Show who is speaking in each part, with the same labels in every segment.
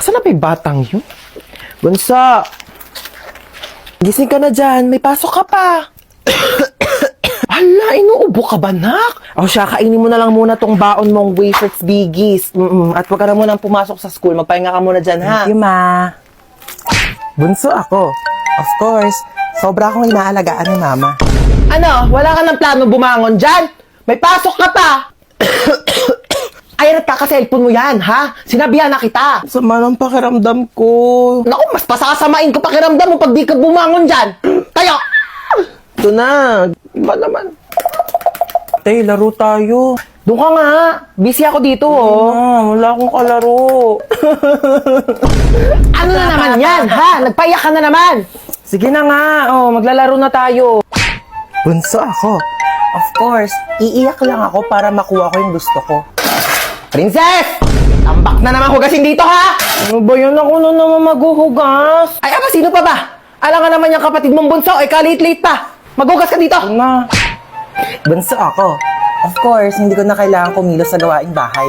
Speaker 1: Saan na ba yung batang yun? Bunso! Gising ka na dyan. May pasok ka pa. Hala, inuubo ka ba, nak? O siya, kainin mo na lang muna tong baon mong wafers biggies. At huwag ka na munang pumasok sa school. Magpahinga ka muna dyan, ha?
Speaker 2: Thank you, ma. Bunso ako. Of course, sobra akong inaalagaan ni mama.
Speaker 1: Ano? Wala ka ng plano bumangon dyan? May pasok ka pa! Ay, nagkaka-cellphone mo yan, ha? Sinabihan na kita.
Speaker 2: Sama ng pakiramdam ko.
Speaker 1: Naku, mas pasasamain ko pakiramdam mo pag di ka bumangon dyan. Tayo!
Speaker 2: Ito na. Iba naman. Tay, laro tayo.
Speaker 1: Doon ka nga. Busy ako dito, oh.
Speaker 2: Wala akong kalaro.
Speaker 1: Ano na naman yan, ha? Nagpaiyak ka na naman. Sige na nga, oh, maglalaro na tayo.
Speaker 2: Bunso ako. Of course, iiyak lang ako para makuha ko yung gusto ko.
Speaker 1: Princess! Tambak na naman hugasin dito, ha?
Speaker 2: Ano ba yun? Ako na naman maghuhugas.
Speaker 1: Ay, ama, sino pa ba? Alam nga naman yung kapatid mong bunso, eh, ka-late-late pa. Maghugas ka dito.
Speaker 2: Na. Bunso ako. Of course, hindi ko na kailangan kumilos sa gawaing bahay.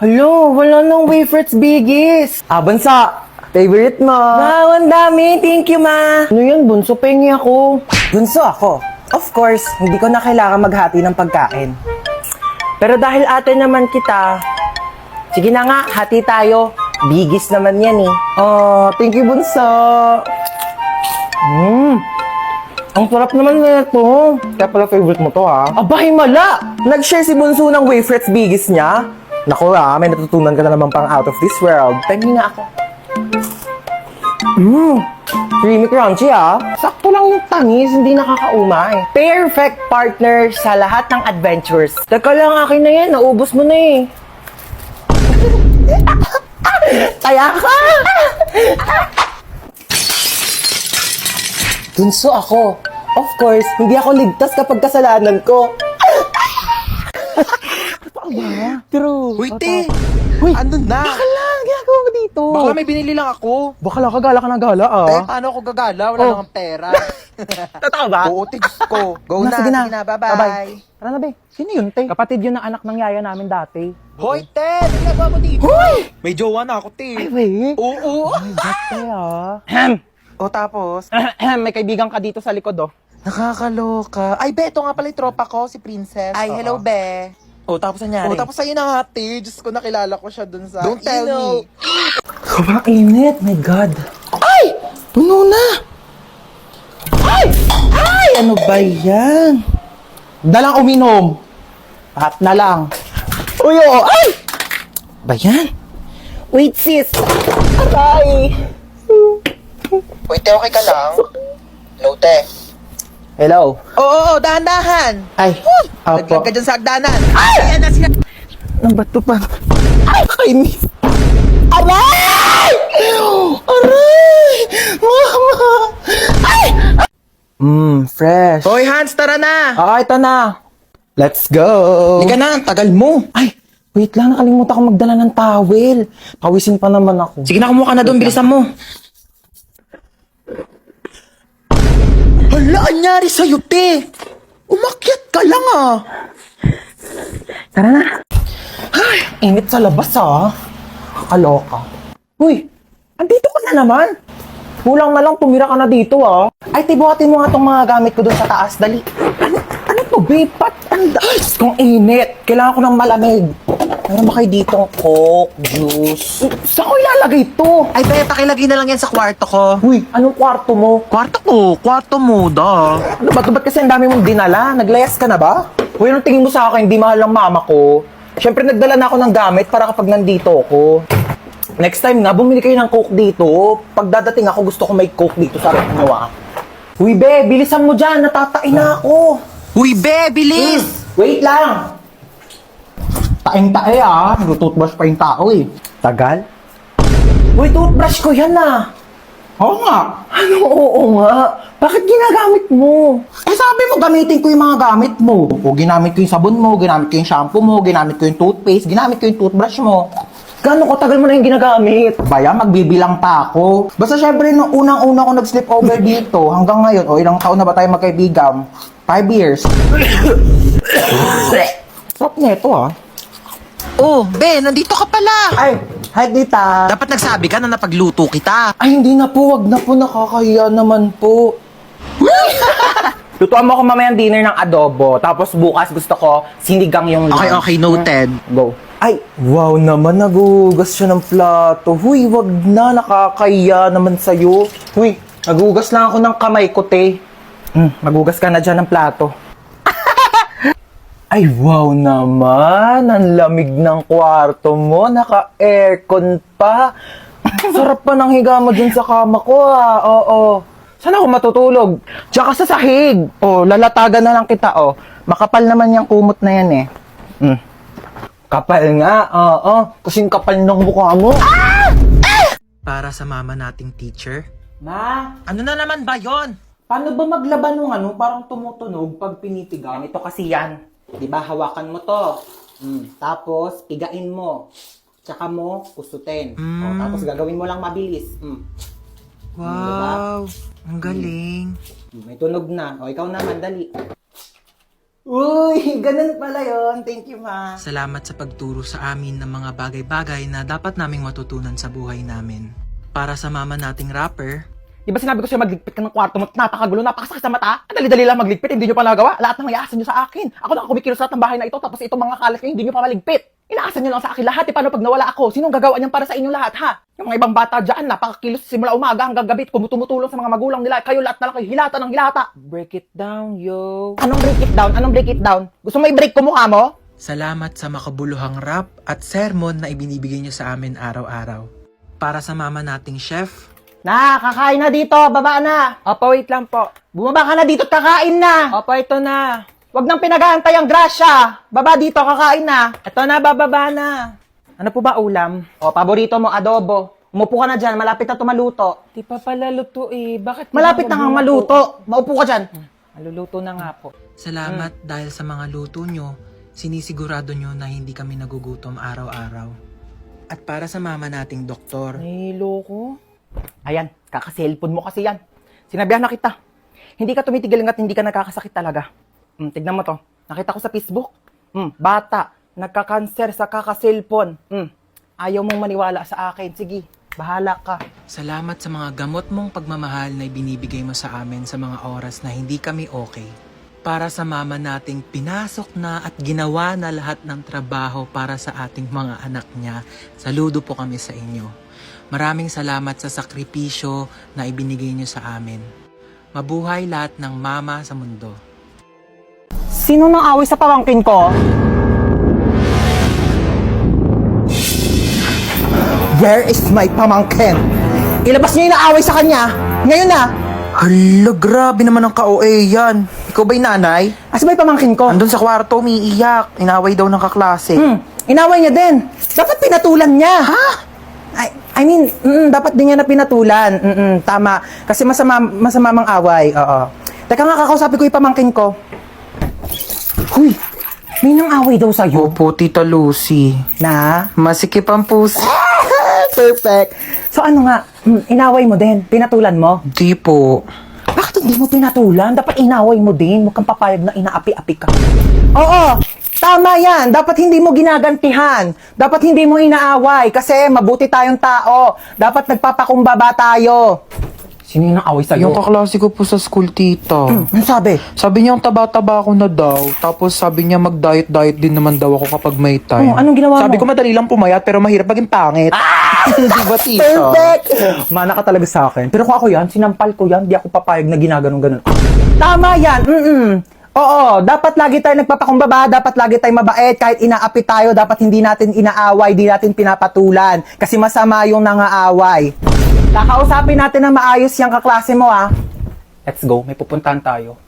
Speaker 1: Hello, wala nang wafers biggies.
Speaker 2: Bunso. Favorite mo.
Speaker 1: Wow, ang dami. Thank you, ma. Ano yan, bunso? Pengi ako.
Speaker 2: Bunso ako. Of course, hindi ko na kailangan maghati ng pagkain.
Speaker 1: Pero dahil ate naman kita, sige na nga, hati tayo. Bigis naman yan eh.
Speaker 2: Oh, thank you, Bunso.
Speaker 1: Ang sarap naman na ito.
Speaker 2: Kaya pala favorite mo to, ha?
Speaker 1: Aba, himala!
Speaker 2: Nag-share si Bunso ng wafers bigis niya. Naku, may natutunan ka na naman pang out of this world.
Speaker 1: Pengi nga ako.
Speaker 2: Creamy crunchy, ha?
Speaker 1: Sakto lang yung tamis, hindi nakakaumay. Perfect partner sa lahat ng adventures. Teka lang, akin na yan. Naubos mo na eh. Taya ka!
Speaker 2: Bunso ako. Of course, hindi ako ligtas kapag kasalanan ko.
Speaker 1: True.
Speaker 3: Uy, te!
Speaker 1: Uy,
Speaker 3: Ano na?
Speaker 1: baka lang, ginagawa mo dito.
Speaker 3: Baka may binili lang ako.
Speaker 1: Bakala ka, gala ka ng gala,
Speaker 3: Eh, paano ako gagala? Wala
Speaker 1: Oh.
Speaker 3: lang akong pera.
Speaker 1: Totoo ba?
Speaker 3: Oo, te, Diyos ko. Go na,
Speaker 1: sige na.
Speaker 3: Bye-bye.
Speaker 1: Tara na, be. Sino yun, te? Kapatid yun ng anak ng yaya namin dati.
Speaker 3: Hoy, te! Ano ginagawa mo dito? May jowa na ako, te.
Speaker 1: Ay, wait.
Speaker 3: Oo.
Speaker 1: Te, ah.
Speaker 3: O, tapos?
Speaker 1: May kaibigan ka dito sa likod, oh.
Speaker 3: Nakakaloka. Ay, be, ito nga pala yung tropa ko, si Princess. Ay, hello, be.
Speaker 2: O, tapos nangyari?
Speaker 3: O, tapos sa'yo na nga, te. Diyos ko, nakilala ko siya dun sa... Don't tell me.
Speaker 2: Sobrang init, my God.
Speaker 1: Ay! Puno na! Ay! Ay!
Speaker 2: Ano ba yan?
Speaker 1: Dalang uminom. At na lang. Uy, oh! Ay!
Speaker 2: Ba yan?
Speaker 1: Wait, sis! Aray!
Speaker 3: Uy, te, okay ka lang? Hello, te.
Speaker 1: Hello?
Speaker 3: Oo, dahan-dahan.
Speaker 1: Ay,
Speaker 3: Naglag ka dyan sa hagdanan.
Speaker 1: Ay!
Speaker 3: Ayan na sila.
Speaker 1: Ang bato pa. Ay, kainis! Aray! Aray! Mama! Ay!
Speaker 2: Fresh.
Speaker 3: Hoy, Hans, tara na.
Speaker 1: Ito na. Let's go!
Speaker 3: Hindi ka na, ang tagal mo.
Speaker 1: Ay, wait lang, nakalimutan ko magdala ng towel. Pawisin pa naman ako.
Speaker 3: Sige na, kumuha ka na doon, bilisan mo. Hala, anyari sa'yo, te? Umakyat ka lang, ah.
Speaker 1: Tara na. Ay, init sa labas, ah. Kakaloka. Uy, andito ka na naman. Kulang na lang, tumira ka na dito, ah. Ay, tibuhatin mo nga tong mga gamit ko doon sa taas. Dali. Ano to, babe? Kung init, kailangan ko ng malamig. Meron ba kayo ditong Coke, juice? Saan ko ilalagay to?
Speaker 3: Ay, be, pakilagay na lang yan sa kwarto ko.
Speaker 1: Uy, anong kwarto mo?
Speaker 3: Kwarto mo, da.
Speaker 1: Ano ba? Ba't kasi ang dami mong dinala? Naglayas ka na ba? Uy, anong tingin mo sa akin? Hindi mahal ng mama ko. Siyempre, nagdala na ako ng gamit para kapag nandito ako. Next time nga, bumili kayo ng Coke dito. Pag dadating ako, gusto ko may Coke dito sa akin nyo, ah. Uy, be, bilisan mo dyan. Natatain na ako.
Speaker 3: Uy, be, bilis!
Speaker 1: Wait lang. Taing-tae, ah. Nag-toothbrush pa yung tao, eh.
Speaker 2: Tagal?
Speaker 1: Uy, toothbrush ko yan, ah.
Speaker 3: Oo nga.
Speaker 1: Ano, oo nga. Bakit ginagamit mo?
Speaker 3: Eh, sabi mo, gamitin ko yung mga gamit mo. O, ginamit ko yung sabon mo, ginamit ko yung shampoo mo, ginamit ko yung toothpaste, ginamit ko yung toothbrush mo.
Speaker 1: Gano'ng katagal mo na yung ginagamit?
Speaker 3: Baya, magbibilang pa ako. Basta syempre, nung unang-una ko nag-sleep over dito, hanggang ngayon, o ilang taon na ba tayo magkaibigan? 5 years.
Speaker 1: Sarap nito, ah.
Speaker 3: Oh, be, nandito ka pala.
Speaker 1: Ay,
Speaker 3: Hi, tita.
Speaker 2: Dapat nagsabi ka na napagluto kita.
Speaker 3: Ay, hindi na po. Wag na po. Nakakahiya naman po.
Speaker 1: Lutuan mo ako mamayang dinner ng adobo. Tapos bukas gusto ko sinigang yung lunch.
Speaker 2: Okay, noted.
Speaker 1: Go.
Speaker 3: Ay, wow naman. Nagugas siya ng plato. Huy, wag na. Nakakahiya naman sa'yo.
Speaker 1: Uy, nagugas lang ako ng kamay ko, te. Magugas ka na dyan ng plato.
Speaker 3: Ay, wow naman. Ang lamig ng kwarto mo. Naka-aircon pa. Sarap pa ng higa mo dun sa kama ko, ah. Oo.
Speaker 1: Saan ako matutulog? Diyan ka sa sahig. Oh, lalatagan na lang kita, oh. Makapal naman yung kumot na yan, eh. Kapal nga, oo. Kasing kapal ng mukha mo.
Speaker 2: Para sa mama nating teacher.
Speaker 1: Ma,
Speaker 2: Ano na naman ba yon?
Speaker 1: paano ba maglaban ng ano? Parang tumutunog pag pinitigan. Ito kasi yan. Di ba, hawakan mo to. Tapos, pigain mo. Tsaka mo, kusutin. O, tapos gagawin mo lang mabilis.
Speaker 2: Wow, ang galing.
Speaker 1: May tunog na. O, ikaw naman, dali. Uy, ganun pala yon. Thank you, ma.
Speaker 2: Salamat sa pagturo sa amin ng mga bagay-bagay na dapat naming matutunan sa buhay namin. Para sa mama nating rapper,
Speaker 1: Di ba sinabi ko sa'yo magligpit ka ng kwarto mo? Napakagulo, napakasakit sa mata. Ang dali-dali lang magligpit, hindi nyo pa nagawa. Lahat ng iaasan nyo sa akin. Ako na kumikilos lahat ng bahay na ito, tapos itong mga kalat nyo, hindi nyo pa maligpit. Inaasan nyo lang sa akin lahat. Paano pag nawala ako? Sinong gagawa niyan para sa inyo lahat, ha? Yung mga ibang bata dyan, napakakilos simula umaga hanggang gabi, tumutulong sa mga magulang nila. Kayo lahat na lang kayo, hilata ng hilata. Break it down, yo. Anong break it down? Anong break it down? Gusto mo i-break ko mukha mo?
Speaker 2: salamat sa makabuluhang rap at sermon na ibinibigay nyo sa amin araw-araw. Para sa mama nating chef,
Speaker 1: Na, kakain na dito. Baba na. Opo, wait lang po. Bumaba ka na dito at kakain na. Opo, ito na. Huwag nang pinag-aantay ang grasya. Baba dito, kakain na. Ito na, bababa na. Ano po ba ulam? O, paborito mo, adobo. Umupo ka na dyan, malapit na tumaluto. Di pa pala luto eh. Bakit? Malapit na kang maluto. Maupo ka dyan. Maluluto na nga po.
Speaker 2: salamat dahil sa mga luto nyo, sinisigurado nyo na hindi kami nagugutom araw-araw. At para sa mama nating doktor,
Speaker 1: Nilo ko. Ayan, kaka-cellphone mo kasi yan. Sinabihan na kita. Hindi ka tumitigil hanggat hindi ka nagkakasakit talaga. Tignan mo to. Nakita ko sa Facebook. Bata, nagka-cancer sa kaka-cellphone. Ayaw mong maniwala sa akin. Sige, bahala ka.
Speaker 2: salamat sa mga gamot mong pagmamahal na ibinibigay mo sa amin sa mga oras na hindi kami okay. Para sa mama nating pinasok na at ginawa na lahat ng trabaho para sa ating mga anak niya, saludo po kami sa inyo. Maraming salamat sa sakripisyo na ibinigay niyo sa amin. Mabuhay lahat ng mama sa mundo.
Speaker 1: Sino nang away sa pamangkin ko?
Speaker 3: Where is my pamangkin?
Speaker 1: Ilabas niyo yung naaway sa kanya. Ngayon na.
Speaker 3: Hala, grabe naman ang ka-OA yan. Ikaw ba'y nanay?
Speaker 1: Asa ba yung pamangkin ko?
Speaker 3: Andun sa kwarto, umiiyak. Inaway daw ng kaklase.
Speaker 1: Inaway niya din. Dapat pinatulan niya. Ha? I mean, dapat din niya na pinatulan. Tama. Kasi masama mang away. Oo. Teka nga, kakausapin ko yung pamangkin ko. Huy, may nang away daw sa'yo.
Speaker 3: Opo, Tita Lucy.
Speaker 1: Na?
Speaker 3: Masikip ang puso.
Speaker 1: Perfect. So ano nga, inaway mo din? Pinatulan mo?
Speaker 3: Di po.
Speaker 1: Bakit hindi mo pinatulan? Dapat inaway mo din. Huwag kang papayag na inaapi-api ka. Oo, tama yan. Dapat hindi mo ginagantihan. Dapat hindi mo inaaway. Kasi mabuti tayong tao. Dapat nagpapakumbaba tayo. Sino yung naaway sa'yo?
Speaker 3: Yung kaklase ko po sa school, tita.
Speaker 1: Ano sabi?
Speaker 3: Sabi niya, ang taba-taba ako na daw. Tapos sabi niya, mag-diet-diet din naman daw ako kapag may time.
Speaker 1: Oh, anong ginawa
Speaker 3: Sabi
Speaker 1: mo?
Speaker 3: ko, madali lang pumayat, pero mahirap maging pangit. Di ba, tita?
Speaker 1: Perfect! Mana ka talaga sa akin. Pero kung ako yan, sinampal ko yan. Di ako papayag na ginaganon-ganon. Tama yan! Oo, dapat lagi tayo nagpapakumbaba, dapat lagi tayo mabait, kahit inaapi tayo, dapat hindi natin inaaway, di natin pinapatulan. Kasi masama yung nangaaway. Kakausapin natin na maayos yung kaklase mo, ha? Let's go, may pupuntahan tayo.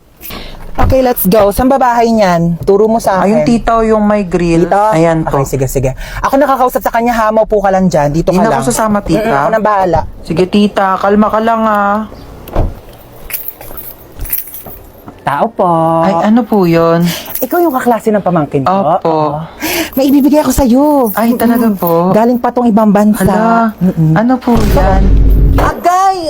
Speaker 1: Okay, let's go. Saan ba bahay niyan? Turo mo sa akin.
Speaker 3: Ayun, tita, yung may grill.
Speaker 1: Dito?
Speaker 3: Ayan po.
Speaker 1: Okay, sige. Ako nakakausap sa kanya, ha? Maupo ka lang dyan. Dito ka
Speaker 3: Hindi na
Speaker 1: lang.
Speaker 3: ako sasama, tita.
Speaker 1: Ako nang bahala.
Speaker 3: Sige, tita, kalma ka lang, ah.
Speaker 1: Tao po.
Speaker 3: Ay, ano po yun?
Speaker 1: Ikaw yung kaklase ng pamangkin ko?
Speaker 3: Opo.
Speaker 1: Oo. May ibibigay ako sa'yo.
Speaker 3: Ay, talaga po?
Speaker 1: Galing pa tong ibang bansa.
Speaker 3: Hala, ano po yan?
Speaker 1: Agay!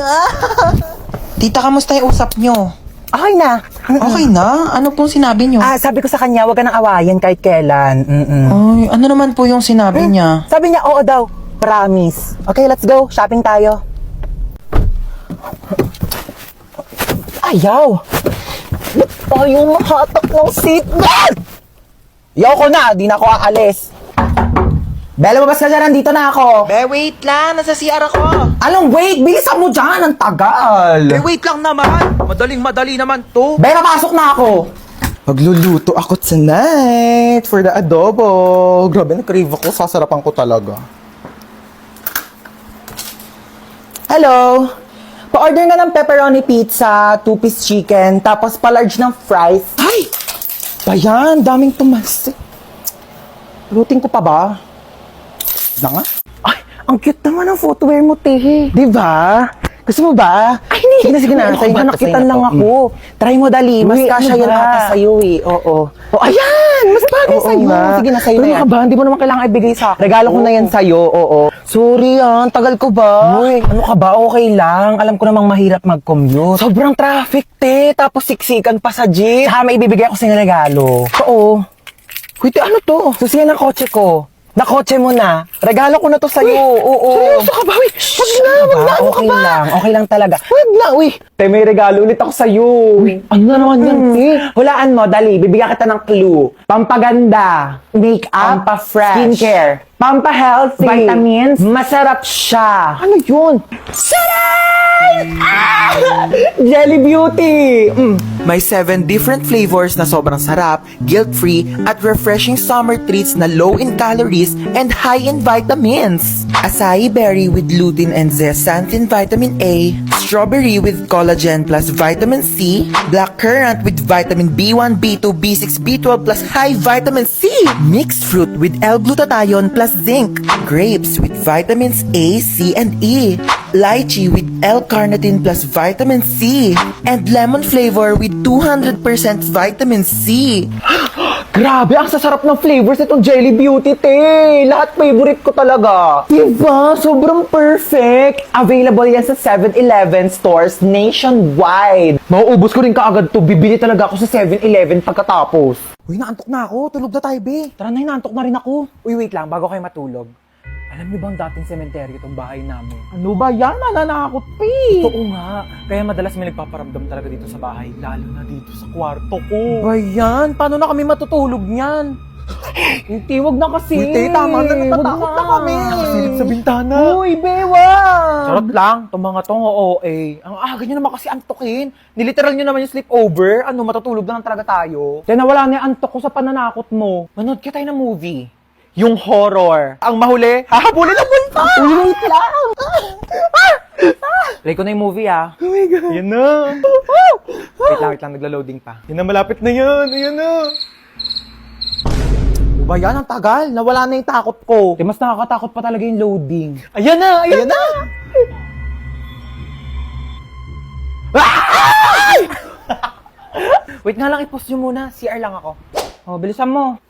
Speaker 3: Tita, kamusta yung usap nyo?
Speaker 1: Okay na.
Speaker 3: Okay na? Ano pong sinabi nyo?
Speaker 1: Sabi ko sa kanya, huwag ka nang awayan kahit kailan.
Speaker 3: Ay, ano naman po yung sinabi niya?
Speaker 1: Sabi niya, oo daw. Promise. Okay, let's go. Shopping tayo. Ayaw! Ba't tayo mahatak ng seatbelt? Yoko na, di na ako aalis. Bella, mabas ka dyan, nandito na ako.
Speaker 2: Be, wait lang. Nasa CR ako.
Speaker 1: Anong wait? Bilisan mo dyan, ang tagal.
Speaker 2: Be, wait lang naman. Madaling-madali naman to.
Speaker 1: Bella, pasok na ako. Magluluto ako tonight for the adobo. Grabe, na-crave ako. Sasarapan ko talaga. Hello? Pa-order nga ng pepperoni pizza, 2-piece chicken, tapos pa-large ng fries. Ay! Bayan, daming tumas. Lutin ko pa ba? Na nga? Ay, ang cute naman ang footwear mo, Tehe. Di ba? Gusto mo ba? Ay, hindi. Sige na. Sa'yo na nakitan lang ako. Try mo, dali. Mas kasya yan ata sa'yo eh. Oo. Oh, ayan! Mas bagay sa'yo. Sige na, sa'yo na yan. Pero ba, hindi mo naman kailangan ibigay sa akin. Regalo ko na yan sa'yo. Oo. Sorry tagal ko ba? Uy, ano ka ba? Okay lang. Alam ko namang mahirap mag-commute. Sobrang traffic, te. Tapos siksikan pa sa jeep. Saka may ibibigay ako sa'yo regalo. Oo. Kuya, ano to? Susiyan ng kotse ko. Nakotse mo na. Regalo ko na to sa'yo. Oo. Seryoso ka ba? Wag na. Ano ka ba? Okay lang talaga. Wag na, uy. Te, may regalo ulit ako sa'yo. Ano na naman yan, te? Hulaan mo, dali. Bibigyan kita ng clue. Pampaganda. Make-up. Pampa-fresh. Skincare. Pampa-healthy. Vitamins. Masarap siya. Ano yun? Jelly Beauty!
Speaker 3: May 7 different flavors na sobrang sarap, guilt-free, at refreshing summer treats na low in calories and high in vitamins. Acai berry with lutein and zeaxanthin vitamin A, strawberry with collagen plus vitamin C, black currant with vitamin B1, B2, B6, B12 plus high vitamin C, mixed fruit with L-glutathione plus zinc, grapes with vitamins A, C, and E, lychee with L-carnitine plus vitamin C, and lemon flavor with 200% vitamin C.
Speaker 1: Grabe, ang sasarap ng flavors itong Jelly Beauty, te. Lahat favorite ko talaga. Diba? Sobrang perfect. Available yan sa 7-Eleven stores nationwide. Mauubos ko rin kaagad to. Bibili talaga ako sa 7-Eleven pagkatapos. Uy, naantok na ako. Tulog na tayo, be. Tara na, naantok na rin ako. Uy, wait lang. Bago kayo matulog. Alam niyo bang dating sementeryo itong bahay namin? Ano ba yan? Nananakot, pe! Oo nga. Kaya madalas may nagpaparamdam talaga dito sa bahay. Lalo na dito sa kwarto ko. Ba yan? Paano na kami matutulog niyan? Hindi, wag na kasi. Hindi, tama na. Natatakot na kami. Nakasilip sa bintana. Uy, bewa! Charot lang. Itong mga tong OA. Ang aga nyo naman kasi antokin. Niliteral nyo naman yung sleepover. Ano, matutulog na lang talaga tayo. Kaya nawala na yung antok ko sa pananakot mo. Manood ka tayo ng movie. Yung horror. Ang mahuli, hahabulin ang multo! Wait lang! Play ko na yung movie, Oh my God. Yan na. Wait lang, nagla-loading pa. Yan na, malapit na yan. Ayan na. Ba yan, ang tagal. Nawala na yung takot ko. Mas nakakatakot pa talaga yung loading. Ayan na, ayan na. Wait nga lang, i-post nyo muna. CR lang ako. Oh, bilisan mo.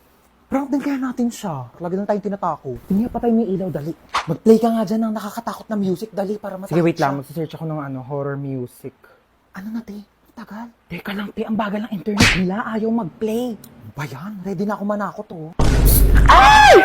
Speaker 1: Prank din kaya natin siya. Lagi lang tayong tinatako. Tingnan pa tayo may ilaw, dali. Mag-play ka nga dyan ng nakakatakot na music, dali, para matakot. Sige, wait lang. Magsisearch ako ng horror music. Ano na, te? Tagal. Teka lang, te. Ang bagal ng internet nila. Ayaw mag-play. Ba yan? Ready na ako manakot, oh. Ay!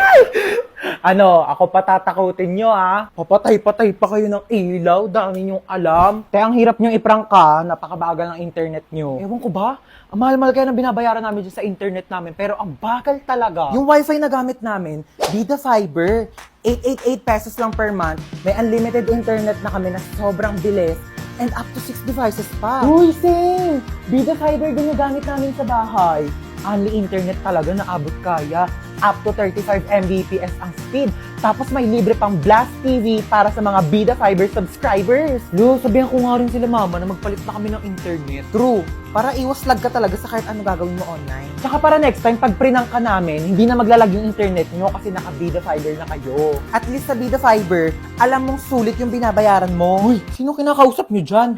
Speaker 1: Ano, ako patatakutin nyo, Papatay-patay pa kayo ng ilaw. Dami nyong alam. Kaya ang hirap nyong iprank ka. Napakabagal ng internet nyo. Ewan ko ba? Ang mahal-mahal kaya ng binabayaran namin dyan sa internet namin, pero ang bagal talaga. Yung wifi na gamit namin, Vida Fiber, 888 pesos lang per month. May unlimited internet na kami na sobrang bilis, and up to 6 devices pa. Uy, same! Vida Fiber din yung gamit namin sa bahay. Only internet talaga na abot kaya. Up to 35 Mbps ang speed. Tapos may libre pang Blast TV para sa mga Vida Fiber subscribers. Lo, sabihan ko nga rin sila mama na magpalit na kami ng internet. True. Para iwas lag ka talaga sa kahit ano gagawin mo online. Tsaka para next time, pag prinang ka namin, hindi na maglalag yung internet nyo kasi naka Vida Fiber na kayo. At least sa Vida Fiber, alam mong sulit yung binabayaran mo. Uy, sino kinakausap nyo dyan?